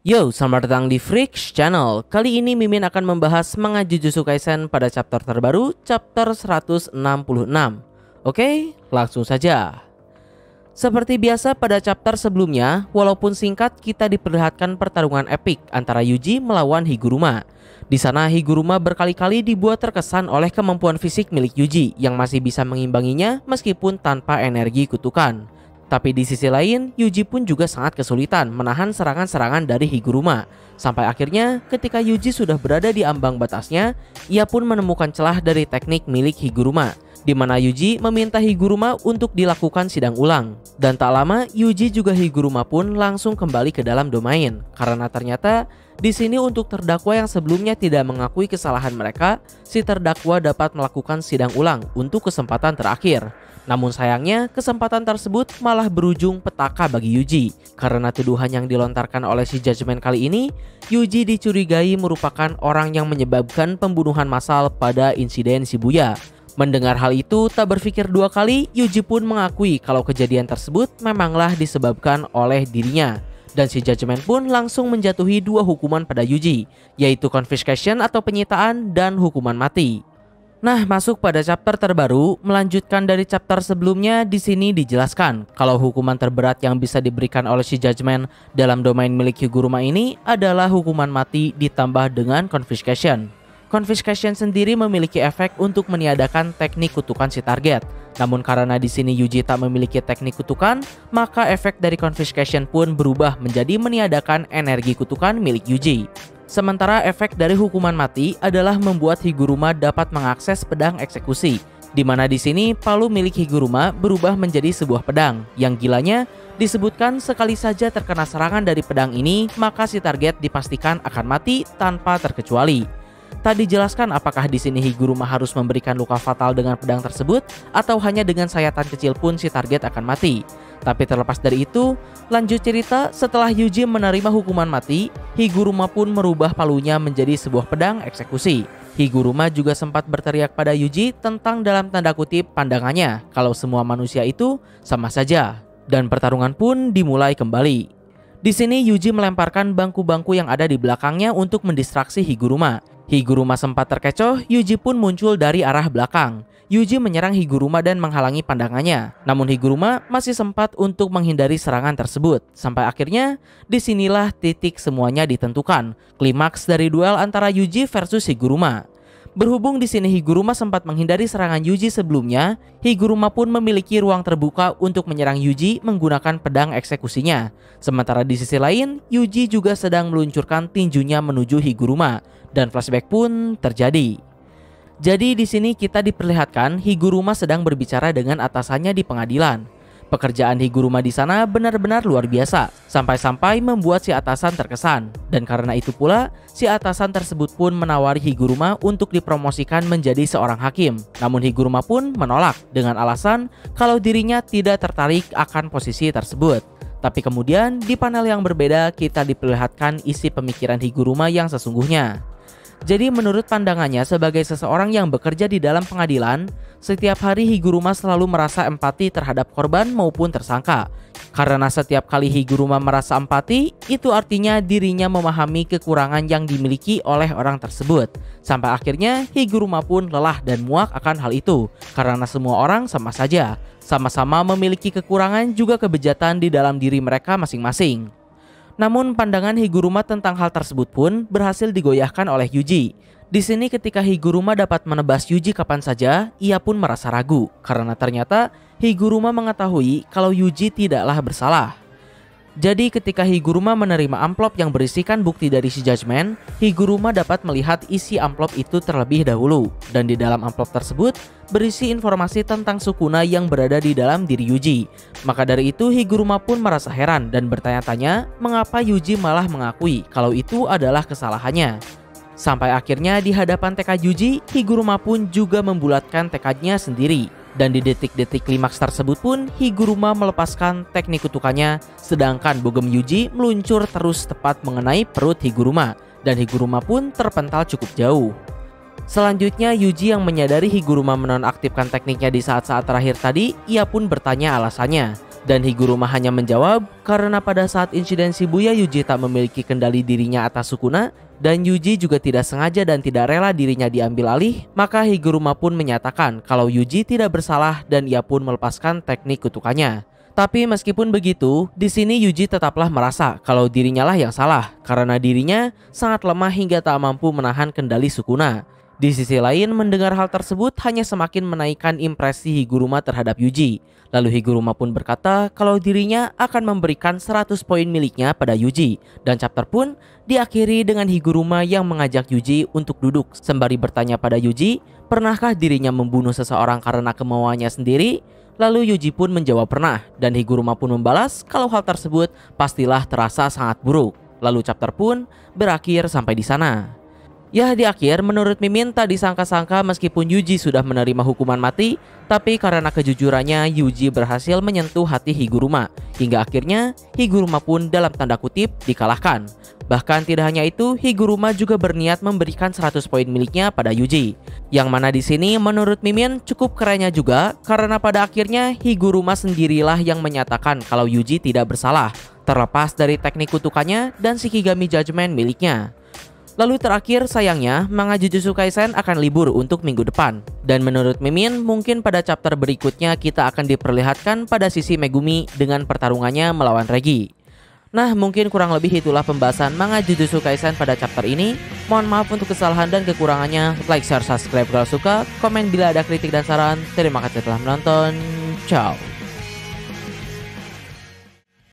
Yo, selamat datang di Freaks Channel. Kali ini Mimin akan membahas manga Jujutsu Kaisen pada chapter terbaru, chapter 166. Oke, langsung saja. Seperti biasa pada chapter sebelumnya, walaupun singkat, kita diperlihatkan pertarungan epik antara Yuji melawan Higuruma. Di sana Higuruma berkali-kali dibuat terkesan oleh kemampuan fisik milik Yuji yang masih bisa mengimbanginya meskipun tanpa energi kutukan. Tapi di sisi lain, Yuji pun juga sangat kesulitan menahan serangan-serangan dari Higuruma. Sampai akhirnya ketika Yuji sudah berada di ambang batasnya, ia pun menemukan celah dari teknik milik Higuruma, di mana Yuji meminta Higuruma untuk dilakukan sidang ulang. Dan tak lama, Yuji juga Higuruma pun langsung kembali ke dalam domain. Karena ternyata di sini untuk terdakwa yang sebelumnya tidak mengakui kesalahan mereka, si terdakwa dapat melakukan sidang ulang untuk kesempatan terakhir. Namun sayangnya kesempatan tersebut malah berujung petaka bagi Yuji. Karena tuduhan yang dilontarkan oleh si Judgment kali ini, Yuji dicurigai merupakan orang yang menyebabkan pembunuhan massal pada insiden Shibuya. Mendengar hal itu, tak berpikir dua kali, Yuji pun mengakui kalau kejadian tersebut memanglah disebabkan oleh dirinya. Dan si Judgment pun langsung menjatuhi dua hukuman pada Yuji, yaitu confiscation atau penyitaan dan hukuman mati. Nah, masuk pada chapter terbaru, melanjutkan dari chapter sebelumnya. Di sini dijelaskan kalau hukuman terberat yang bisa diberikan oleh si Judgment dalam domain milik Higuruma ini adalah hukuman mati ditambah dengan confiscation. Confiscation sendiri memiliki efek untuk meniadakan teknik kutukan si target. Namun karena di sini Yuji tak memiliki teknik kutukan, maka efek dari confiscation pun berubah menjadi meniadakan energi kutukan milik Yuji. Sementara efek dari hukuman mati adalah membuat Higuruma dapat mengakses pedang eksekusi, di mana di sini palu milik Higuruma berubah menjadi sebuah pedang. Yang gilanya disebutkan sekali saja terkena serangan dari pedang ini, maka si target dipastikan akan mati tanpa terkecuali. Tak dijelaskan apakah di sini Higuruma harus memberikan luka fatal dengan pedang tersebut atau hanya dengan sayatan kecil pun si target akan mati. Tapi terlepas dari itu, lanjut cerita, setelah Yuji menerima hukuman mati, Higuruma pun merubah palunya menjadi sebuah pedang eksekusi. Higuruma juga sempat berteriak pada Yuji tentang dalam tanda kutip pandangannya kalau semua manusia itu sama saja. Dan pertarungan pun dimulai kembali. Di sini Yuji melemparkan bangku-bangku yang ada di belakangnya untuk mendistraksi Higuruma. Higuruma sempat terkecoh, Yuji pun muncul dari arah belakang. Yuji menyerang Higuruma dan menghalangi pandangannya. Namun Higuruma masih sempat untuk menghindari serangan tersebut. Sampai akhirnya disinilah titik semuanya ditentukan. Klimaks dari duel antara Yuji versus Higuruma. Berhubung di sini Higuruma sempat menghindari serangan Yuji sebelumnya, Higuruma pun memiliki ruang terbuka untuk menyerang Yuji menggunakan pedang eksekusinya. Sementara di sisi lain, Yuji juga sedang meluncurkan tinjunya menuju Higuruma dan flashback pun terjadi. Jadi di sini kita diperlihatkan Higuruma sedang berbicara dengan atasannya di pengadilan. Pekerjaan Higuruma di sana benar-benar luar biasa, sampai-sampai membuat si atasan terkesan. Dan karena itu pula, si atasan tersebut pun menawari Higuruma untuk dipromosikan menjadi seorang hakim. Namun Higuruma pun menolak dengan alasan kalau dirinya tidak tertarik akan posisi tersebut. Tapi kemudian di panel yang berbeda kita diperlihatkan isi pemikiran Higuruma yang sesungguhnya. Jadi menurut pandangannya sebagai seseorang yang bekerja di dalam pengadilan, setiap hari Higuruma selalu merasa empati terhadap korban maupun tersangka. Karena setiap kali Higuruma merasa empati, itu artinya dirinya memahami kekurangan yang dimiliki oleh orang tersebut. Sampai akhirnya Higuruma pun lelah dan muak akan hal itu. Karena semua orang sama saja, sama-sama memiliki kekurangan juga kebejatan di dalam diri mereka masing-masing. Namun pandangan Higuruma tentang hal tersebut pun berhasil digoyahkan oleh Yuji. Di sini ketika Higuruma dapat menebas Yuji kapan saja, ia pun merasa ragu karena ternyata Higuruma mengetahui kalau Yuji tidaklah bersalah. Jadi ketika Higuruma menerima amplop yang berisikan bukti dari si Judgment, Higuruma dapat melihat isi amplop itu terlebih dahulu. Dan di dalam amplop tersebut berisi informasi tentang Sukuna yang berada di dalam diri Yuji. Maka dari itu Higuruma pun merasa heran dan bertanya-tanya mengapa Yuji malah mengakui kalau itu adalah kesalahannya. Sampai akhirnya di hadapan tekad Yuji, Higuruma pun juga membulatkan tekadnya sendiri. Dan di detik-detik klimaks tersebut pun Higuruma melepaskan teknik kutukannya, sedangkan bogem Yuji meluncur terus tepat mengenai perut Higuruma. Dan Higuruma pun terpental cukup jauh. Selanjutnya Yuji yang menyadari Higuruma menonaktifkan tekniknya di saat-saat terakhir tadi, ia pun bertanya alasannya. Dan Higuruma hanya menjawab karena pada saat insiden Shibuya Yuji tak memiliki kendali dirinya atas Sukuna dan Yuji juga tidak sengaja dan tidak rela dirinya diambil alih, maka Higuruma pun menyatakan kalau Yuji tidak bersalah dan ia pun melepaskan teknik kutukannya. Tapi meskipun begitu, di sini Yuji tetaplah merasa kalau dirinya lah yang salah karena dirinya sangat lemah hingga tak mampu menahan kendali Sukuna. Di sisi lain, mendengar hal tersebut hanya semakin menaikkan impresi Higuruma terhadap Yuji. Lalu Higuruma pun berkata kalau dirinya akan memberikan 100 poin miliknya pada Yuji. Dan chapter pun diakhiri dengan Higuruma yang mengajak Yuji untuk duduk sembari bertanya pada Yuji, pernahkah dirinya membunuh seseorang karena kemauannya sendiri? Lalu Yuji pun menjawab pernah, dan Higuruma pun membalas kalau hal tersebut pastilah terasa sangat buruk. Lalu chapter pun berakhir sampai di sana. Ya, di akhir menurut Mimin tak disangka-sangka meskipun Yuji sudah menerima hukuman mati, tapi karena kejujurannya Yuji berhasil menyentuh hati Higuruma hingga akhirnya Higuruma pun dalam tanda kutip dikalahkan. Bahkan tidak hanya itu, Higuruma juga berniat memberikan 100 poin miliknya pada Yuji. Yang mana di sini menurut Mimin cukup kerennya juga karena pada akhirnya Higuruma sendirilah yang menyatakan kalau Yuji tidak bersalah, terlepas dari teknik kutukannya dan Shikigami Judgment miliknya. Lalu terakhir sayangnya manga Jujutsu Kaisen akan libur untuk minggu depan. Dan menurut Mimin mungkin pada chapter berikutnya kita akan diperlihatkan pada sisi Megumi dengan pertarungannya melawan Regi. Nah mungkin kurang lebih itulah pembahasan manga Jujutsu Kaisen pada chapter ini. Mohon maaf untuk kesalahan dan kekurangannya. Like, share, subscribe kalau suka. Komen bila ada kritik dan saran. Terima kasih telah menonton. Ciao.